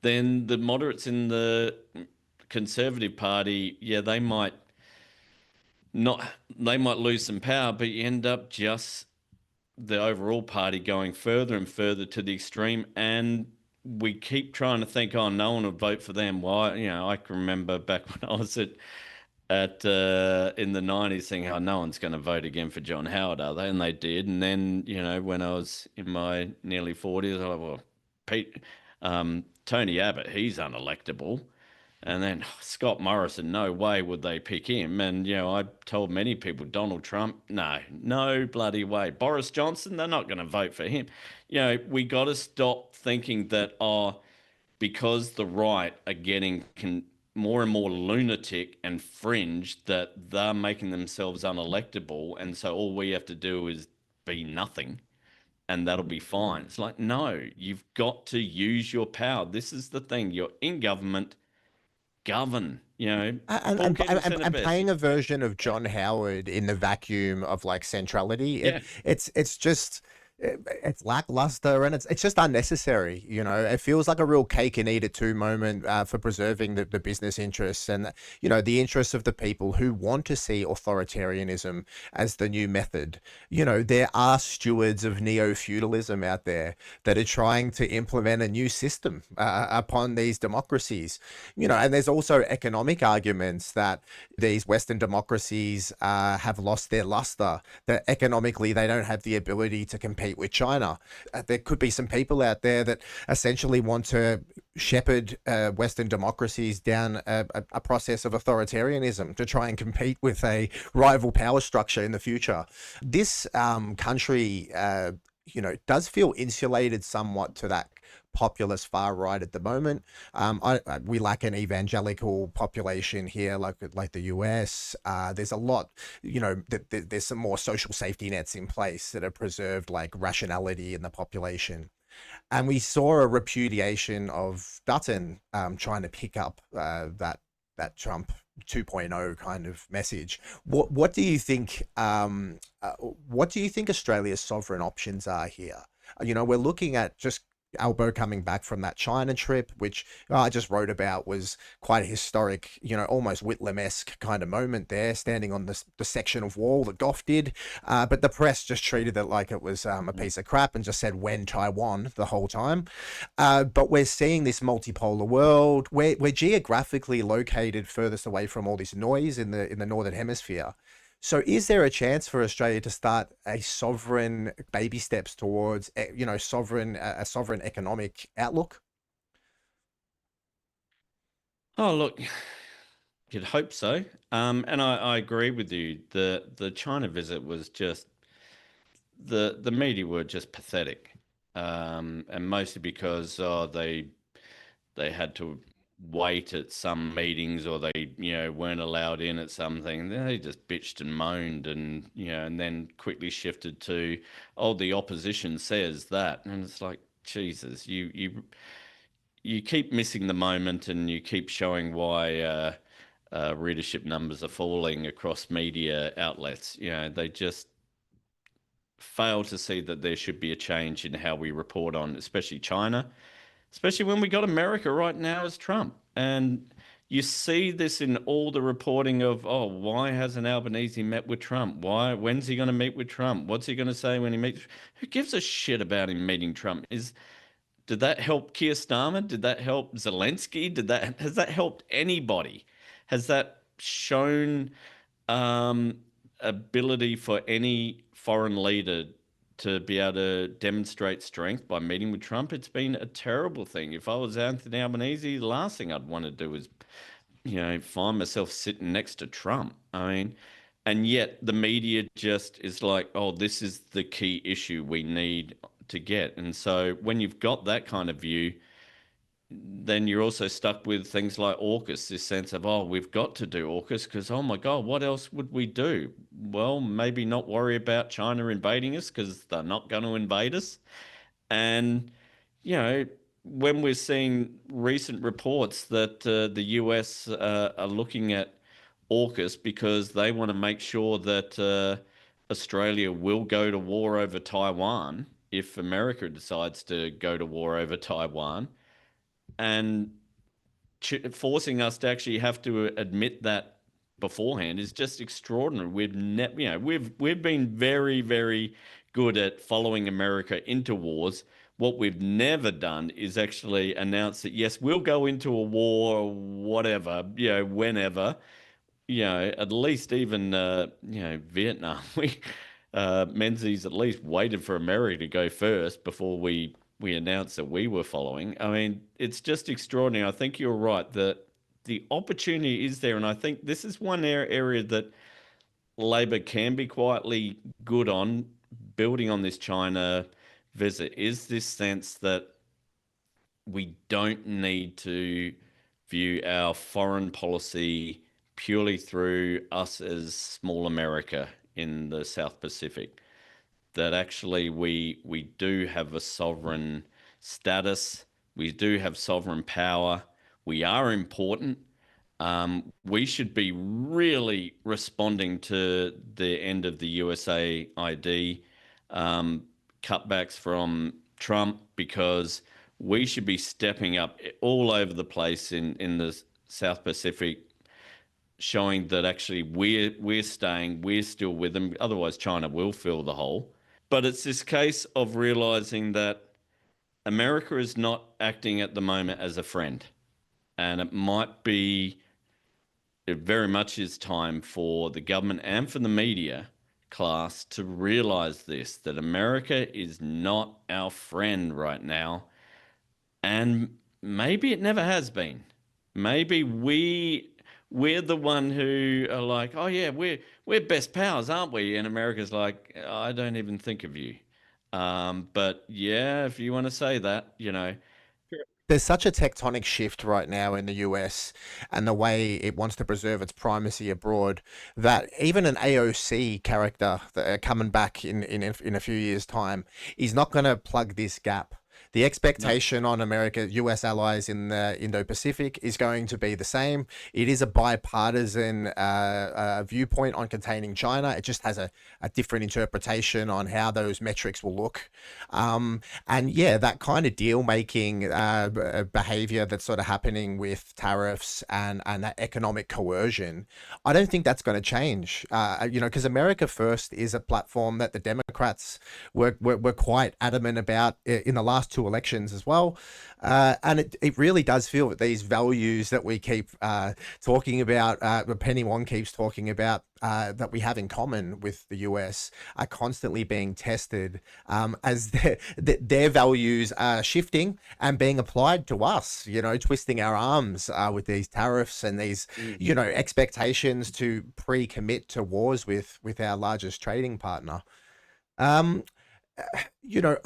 then the moderates in the Conservative Party, yeah, not they might lose some power, but you end up just the overall party going further and further to the extreme. And we keep trying to think, oh, no one would vote for them. Why? I can remember back when I was at in the 90s saying, oh, no one's going to vote again for John Howard, are they? And they did. And then, when I was in my nearly 40s, I was like, well, Tony Abbott, he's unelectable. And then Scott Morrison, no way would they pick him. And, I told many people, Donald Trump, no bloody way. Boris Johnson, they're not going to vote for him. We got to stop thinking that, because the right are getting more and more lunatic and fringe, that they're making themselves unelectable. And so all we have to do is be nothing and that'll be fine. It's like, no, you've got to use your power. This is the thing. You're in government. Govern, Paul Keating said it and best. playing a version of John Howard in the vacuum of like centrality, Yeah. it's just it's lackluster and it's just unnecessary. It feels like a real cake and eat it too moment for preserving the business interests and the interests of the people who want to see authoritarianism as the new method. There are stewards of neo-feudalism out there that are trying to implement a new system upon these democracies. And there's also economic arguments that these Western democracies have lost their luster, that economically they don't have the ability to compete with China. There could be some people out there that essentially want to shepherd Western democracies down a process of authoritarianism to try and compete with a rival power structure in the future. This country, does feel insulated somewhat to that populist far right at the moment. We lack an evangelical population here, like the US. There's a lot, there's some more social safety nets in place that are preserved, like rationality in the population. And we saw a repudiation of Dutton trying to pick up that Trump 2.0 kind of message. What do you think? What do you think Australia's sovereign options are here? We're looking at just Albo coming back from that China trip, which I just wrote about, was quite a historic, almost Whitlam-esque kind of moment there, standing on the section of wall that Gough did. But the press just treated it like it was a piece of crap and just said, when Taiwan, the whole time. But we're seeing this multipolar world. We're geographically located furthest away from all this noise in the Northern Hemisphere. So is there a chance for Australia to start a sovereign baby steps towards, a sovereign economic outlook? Oh, look, you'd hope so. And I agree with you. The China visit was just the media were just pathetic, and mostly because they had to wait at some meetings, or they weren't allowed in at something. They just bitched and moaned, and and then quickly shifted to, oh, the opposition says that, and it's like, Jesus, you keep missing the moment, and you keep showing why readership numbers are falling across media outlets. They just fail to see that there should be a change in how we report on, especially China, especially when we got America right now as Trump. And you see this in all the reporting of, oh, why hasn't Albanese met with Trump? When's he going to meet with Trump? What's he going to say when he meets? Who gives a shit about him meeting Trump? Did that help Keir Starmer? Did that help Zelensky? Has that helped anybody? Has that shown ability for any foreign leader to be able to demonstrate strength by meeting with Trump? It's been a terrible thing. If I was Anthony Albanese, the last thing I'd want to do is, find myself sitting next to Trump. I mean, and yet the media just is like, oh, this is the key issue we need to get. And so when you've got that kind of view, then you're also stuck with things like AUKUS, this sense of, oh, we've got to do AUKUS because, oh my God, what else would we do? Well, maybe not worry about China invading us because they're not going to invade us. And, when we're seeing recent reports that the US are looking at AUKUS because they want to make sure that Australia will go to war over Taiwan if America decides to go to war over Taiwan, and forcing us to actually have to admit that beforehand is just extraordinary. We've been very, very good at following America into wars. What we've never done is actually announce that, yes, we'll go into a war, whatever, whenever. At least even Vietnam, Menzies at least waited for America to go first before we announced that we were following. I mean, it's just extraordinary. I think you're right that the opportunity is there, and I think this is one area that Labor can be quietly good on, building on this China visit, is this sense that we don't need to view our foreign policy purely through us as small America in the South Pacific. That actually we do have a sovereign status, we do have sovereign power, we are important. We should be really responding to the end of the USAID cutbacks from Trump, because we should be stepping up all over the place in the South Pacific, showing that actually we're still with them. Otherwise, China will fill the hole. But it's this case of realizing that America is not acting at the moment as a friend. And it very much is time for the government and for the media class to realize this, that America is not our friend right now. And maybe it never has been. Maybe we're the one who are like, oh yeah, we're best pals, aren't we? And America's like, I don't even think of you. But yeah, if you want to say that, There's such a tectonic shift right now in the US and the way it wants to preserve its primacy abroad that even an AOC character coming back in a few years' time is not going to plug this gap. The expectation on America, US allies in the Indo-Pacific is going to be the same. It is a bipartisan viewpoint on containing China. It just has a different interpretation on how those metrics will look. And yeah, that kind of deal-making behavior that's sort of happening with tariffs and that economic coercion, I don't think that's going to change. Because America First is a platform that the Democrats were quite adamant about in the last two elections as well. And it really does feel that these values that we keep talking about, Penny Wong keeps talking about, that we have in common with the US are constantly being tested as their values are shifting and being applied to us, twisting our arms with these tariffs and these, expectations to pre-commit to wars with our largest trading partner. Um, you know,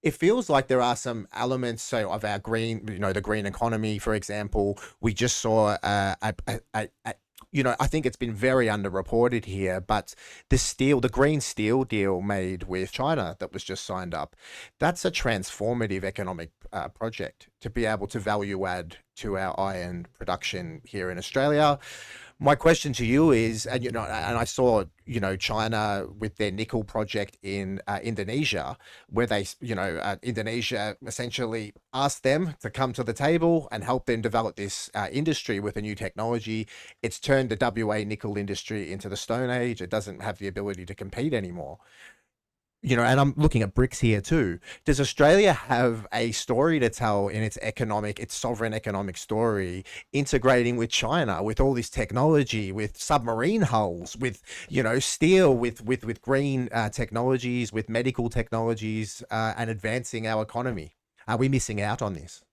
it feels like there are some elements, so of our green, the green economy, for example. We just saw I think it's been very underreported here, but the green steel deal made with China that was just signed up, that's a transformative economic project to be able to value add to our iron production here in Australia. My question to you is, and I saw, China with their nickel project in Indonesia, where Indonesia essentially asked them to come to the table and help them develop this industry with a new technology. It's turned the WA nickel industry into the Stone Age. It doesn't have the ability to compete anymore. And I'm looking at bricks here too. Does Australia have a story to tell in its sovereign economic story, integrating with China, with all this technology, with submarine hulls, with, steel, with green technologies, with medical technologies, and advancing our economy? Are we missing out on this?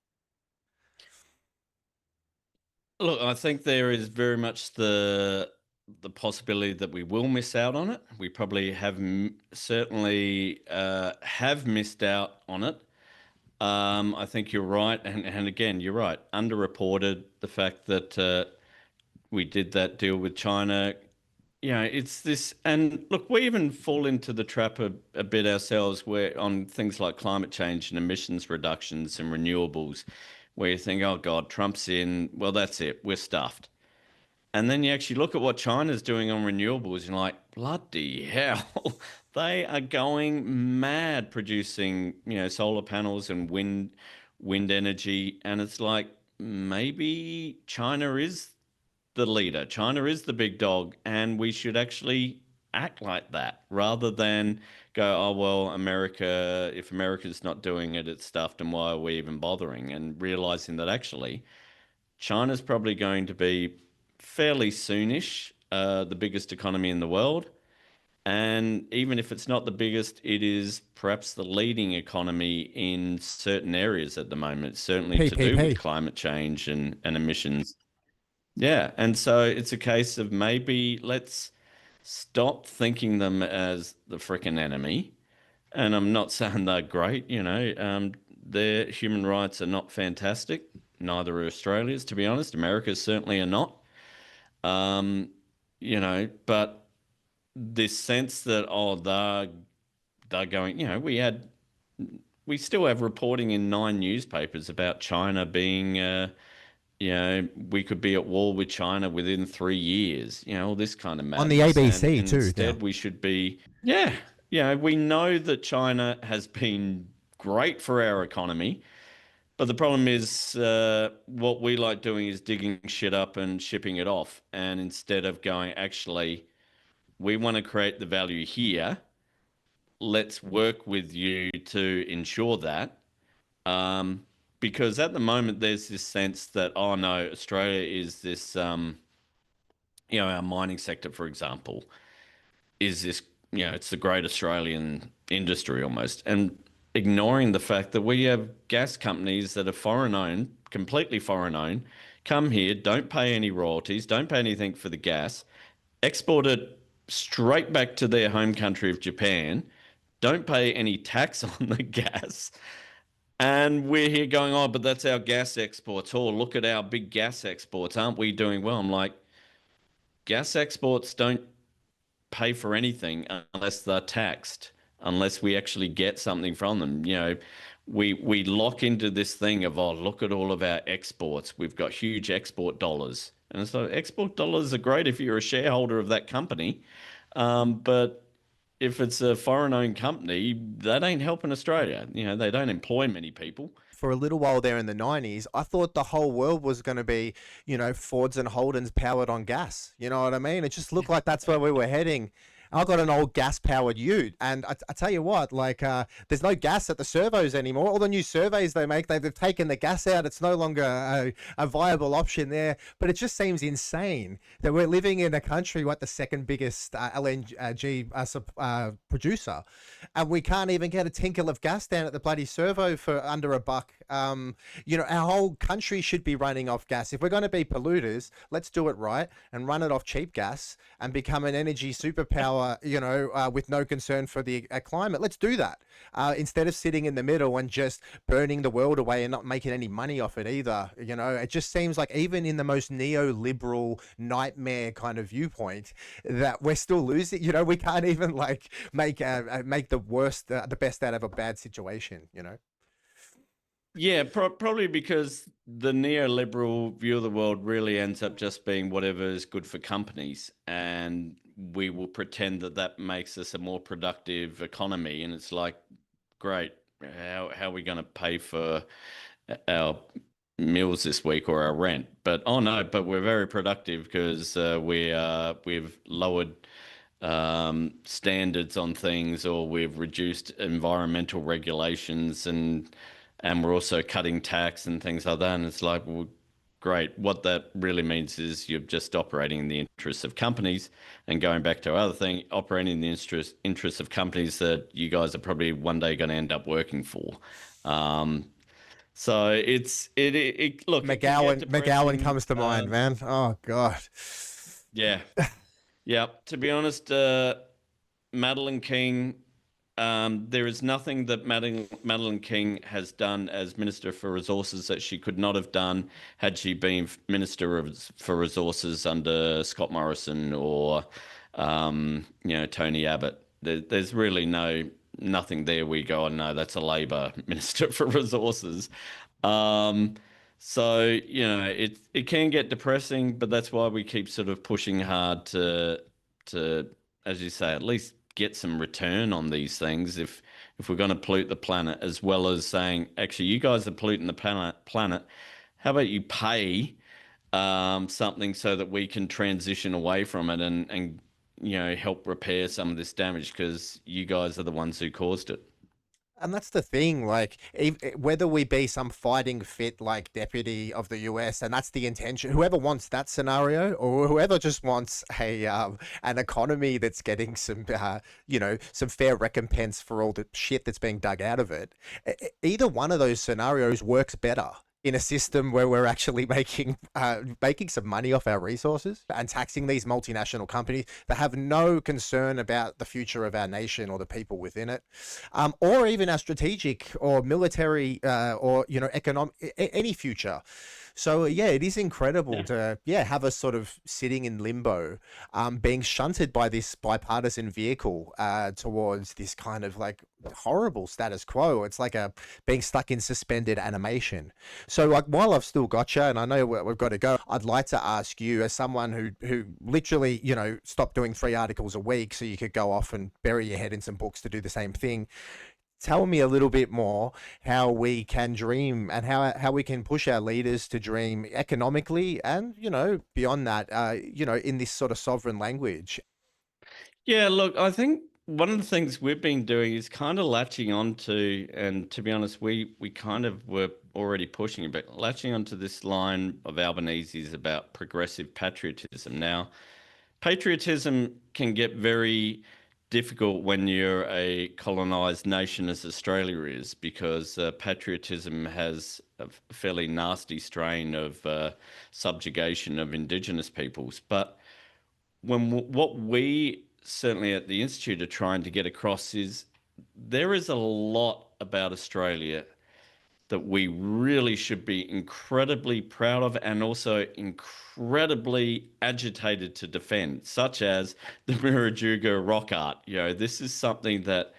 Look, I think there is very much the possibility that we will miss out on it. We probably have certainly have missed out on it. I think you're right, and again, you're right. Underreported the fact that we did that deal with China. It's this, and look, we even fall into the trap a bit ourselves, where on things like climate change and emissions reductions and renewables, where you think, oh God, Trump's in, well, that's it, we're stuffed. And then you actually look at what China's doing on renewables, and you're like, bloody hell, they are going mad producing, solar panels and wind energy. And it's like, maybe China is the leader. China is the big dog, and we should actually act like that rather than go, oh, well, if America's not doing it, it's stuffed, and why are we even bothering? And realizing that actually China's probably going to be fairly soonish the biggest economy in the world. And even if it's not the biggest, it is perhaps the leading economy in certain areas at the moment, certainly to do with climate change and emissions. Yeah. And so it's a case of maybe let's stop thinking them as the frickin' enemy. And I'm not saying they're great, their human rights are not fantastic. Neither are Australia's, to be honest. America's certainly are not. But this sense that, oh, they're going, we still have reporting in 9 newspapers about China being, we could be at war with China within 3 years, all this kind of madness. On the ABC and too. Instead, we should be, we know that China has been great for our economy. But the problem is, what we like doing is digging shit up and shipping it off. And instead of going, actually, we want to create the value here. Let's work with you to ensure that. Because at the moment, there's this sense that, oh no, Australia is this, our mining sector, for example, is this, it's the great Australian industry almost. And ignoring the fact that we have gas companies that are foreign owned, completely foreign owned, come here, don't pay any royalties, don't pay anything for the gas, export it straight back to their home country of Japan, don't pay any tax on the gas. And we're here going, oh, but that's our gas exports. Oh, look at our big gas exports. Aren't we doing well? I'm like, gas exports don't pay for anything unless they're taxed, unless we actually get something from them. We lock into this thing of, oh, look at all of our exports. We've got huge export dollars. And so export dollars are great if you're a shareholder of that company. But if it's a foreign-owned company, that ain't helping Australia. They don't employ many people. For a little while there in the 90s, I thought the whole world was going to be, Fords and Holdens powered on gas. You know what I mean? It just looked like that's where we were heading. I got an old gas-powered ute, and I tell you what, there's no gas at the servos anymore. All the new surveys they make, they've taken the gas out. It's no longer a viable option there. But it just seems insane that we're living in a country, the second biggest LNG producer, and we can't even get a tinkle of gas down at the bloody servo for under $1 Our whole country should be running off gas. If we're going to be polluters, let's do it right and run it off cheap gas and become an energy superpower, with no concern for the climate. Let's do that instead of sitting in the middle and just burning the world away and not making any money off it either. It just seems like even in the most neoliberal nightmare kind of viewpoint that we're still losing. We can't even like make the best out of a bad situation. Yeah, probably because the neoliberal view of the world really ends up just being whatever is good for companies, and we will pretend that that makes us a more productive economy. And it's like, great, how are we going to pay for our meals this week or our rent? But but we're very productive because we've lowered standards on things, or we've reduced environmental regulations, and we're also cutting tax and things like that. And it's like, well, great. What that really means is you're just operating in the interests of companies, and going back to our other thing, operating in the interests of companies that you guys are probably one day going to end up working for. So look, McGowan comes to mind, man. Oh God. Yeah. Yeah. To be honest, Madeleine King, there is nothing that Madeleine King has done as Minister for Resources that she could not have done had she been Minister for Resources under Scott Morrison or, Tony Abbott. There's really nothing there we go, oh, no, that's a Labor Minister for Resources. So, it can get depressing, but that's why we keep sort of pushing hard to, as you say, at least get some return on these things if we're going to pollute the planet, as well as saying, actually, you guys are polluting the planet. How about you pay something so that we can transition away from it and help repair some of this damage, because you guys are the ones who caused it. And that's the thing, like, whether we be some fighting fit, like, deputy of the US, and that's the intention, whoever wants that scenario, or whoever just wants an economy that's getting some, some fair recompense for all the shit that's being dug out of it, either one of those scenarios works better in a system where we're actually making some money off our resources and taxing these multinational companies that have no concern about the future of our nation or the people within it, or even our strategic or military or economic any future. So yeah, it is incredible to have us sort of sitting in limbo, being shunted by this bipartisan vehicle towards this kind of like horrible status quo. It's like being stuck in suspended animation. So like, while I've still got you, and I know we've got to go, I'd like to ask you, as someone who literally stopped doing 3 articles a week so you could go off and bury your head in some books to do the same thing. Tell me a little bit more how we can dream and how we can push our leaders to dream economically and, beyond that, in this sort of sovereign language. Yeah, look, I think one of the things we've been doing is kind of latching onto, and to be honest, we kind of were already pushing it, but latching onto this line of Albanese's about progressive patriotism. Now, patriotism can get very difficult when you're a colonized nation as Australia is, because patriotism has a fairly nasty strain of subjugation of Indigenous peoples. But what we certainly at the Institute are trying to get across is there is a lot about Australia that we really should be incredibly proud of and also incredibly agitated to defend, such as the Murujuga rock art. This is something that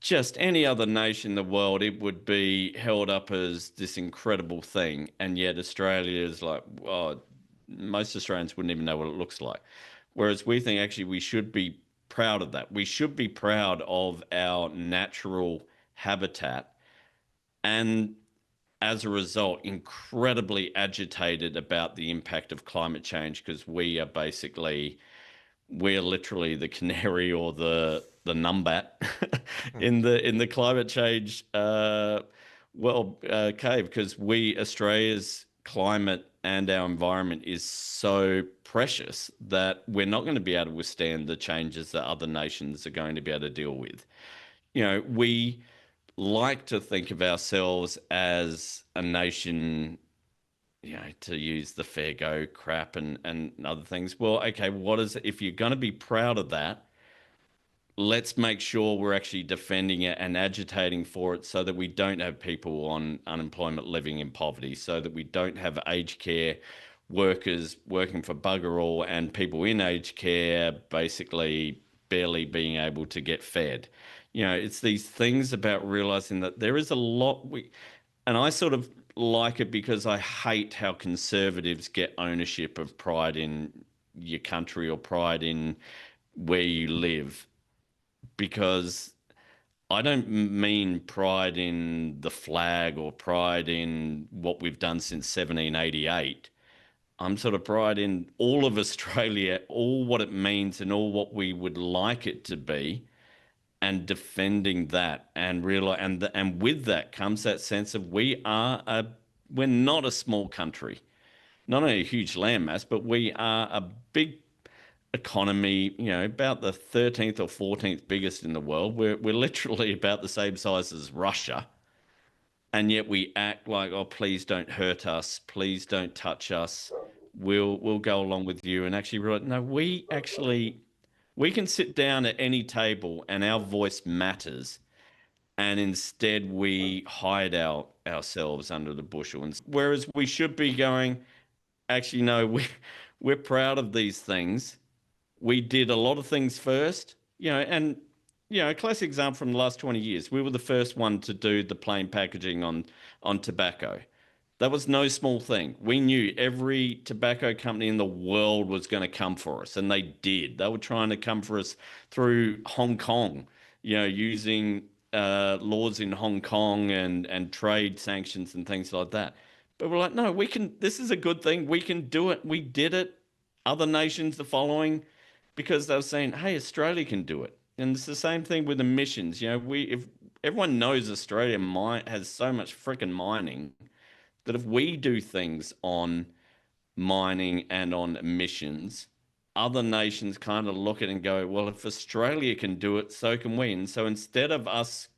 just any other nation in the world, it would be held up as this incredible thing. And yet Australia is like, well, most Australians wouldn't even know what it looks like. Whereas we think actually we should be proud of that. We should be proud of our natural habitat, and as a result, incredibly agitated about the impact of climate change, because we're literally the canary or the numbat in the climate change cave, because Australia's climate and our environment is so precious that we're not going to be able to withstand the changes that other nations are going to be able to deal with. We like to think of ourselves as a nation, to use the fair go crap and other things. Well, okay, if you're going to be proud of that, let's make sure we're actually defending it and agitating for it so that we don't have people on unemployment living in poverty, so that we don't have aged care workers working for bugger all and people in aged care basically barely being able to get fed. It's these things about realizing that there is a lot and I sort of like it because I hate how conservatives get ownership of pride in your country or pride in where you live, because I don't mean pride in the flag or pride in what we've done since 1788. I'm sort of pride in all of Australia, all what it means and all what we would like it to be, and defending that and realize, and with that comes that sense of we're not a small country, not only a huge landmass, but we are a big economy, about the 13th or 14th biggest in the world. We're literally about the same size as Russia. And yet we act like, oh, please don't hurt us. Please don't touch us. We'll go along with you. And actually realize, no, we can sit down at any table and our voice matters. And instead we hide ourselves under the bushel. And whereas we should be going, actually, no, we're proud of these things. We did a lot of things first, and a classic example from the last 20 years. We were the first one to do the plain packaging on tobacco. That was no small thing. We knew every tobacco company in the world was going to come for us, and they did. They were trying to come for us through Hong Kong, using laws in Hong Kong and trade sanctions and things like that. But we're like, no, we can. This is a good thing. We can do it. We did it. Other nations are following, because they were saying, hey, Australia can do it. And it's the same thing with emissions. If everyone knows Australia has so much freaking mining, that if we do things on mining and on emissions, other nations kind of look at it and go, well, if Australia can do it, so can we. And so instead of us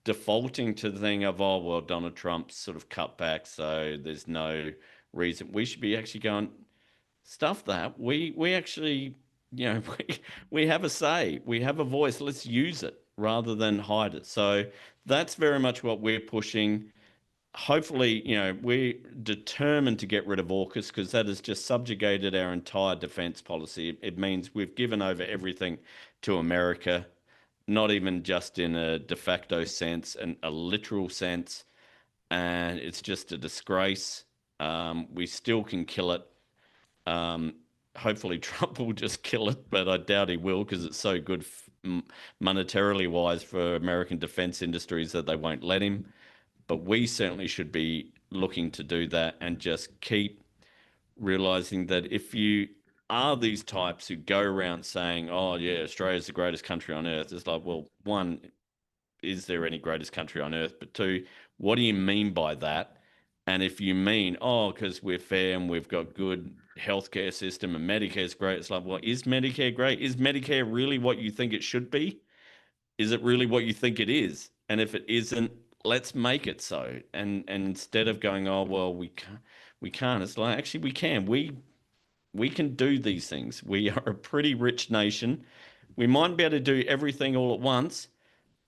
defaulting to the thing of, oh, well, Donald Trump's sort of cut back, so there's no reason, we should be actually going, stuff that. We actually, we have a say, we have a voice, let's use it rather than hide it. So that's very much what we're pushing. Hopefully, we're determined to get rid of AUKUS, because that has just subjugated our entire defence policy. It means we've given over everything to America, not even just in a de facto sense and a literal sense. And it's just a disgrace. We still can kill it. Hopefully Trump will just kill it, but I doubt he will, because it's so good monetarily wise for American defense industries that they won't let him. But we certainly should be looking to do that, and just keep realizing that if you are these types who go around saying, oh yeah, Australia's the greatest country on earth, it's like, well, one, is there any greatest country on earth? But two, what do you mean by that? And if you mean, oh, because we're fair and we've got good healthcare system and Medicare's great, it's like, well, is Medicare great? Is Medicare really what you think it should be? Is it really what you think it is? And if it isn't, let's make it so. And instead of going, oh, well, we can't, it's like, actually we can. We can do these things. We are a pretty rich nation. We might be able to do everything all at once,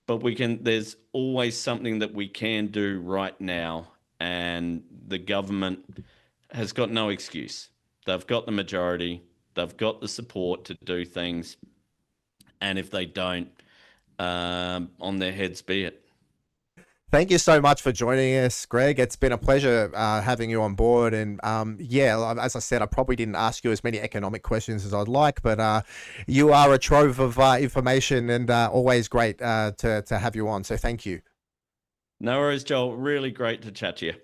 but there's always something that we can do right now. And the government has got no excuse. They've got the majority. They've got the support to do things. And if they don't, on their heads be it. Thank you so much for joining us, Greg. It's been a pleasure having you on board. And yeah, as I said, I probably didn't ask you as many economic questions as I'd like, but you are a trove of information, and always great to have you on. So thank you. No worries, Joel. Really great to chat to you.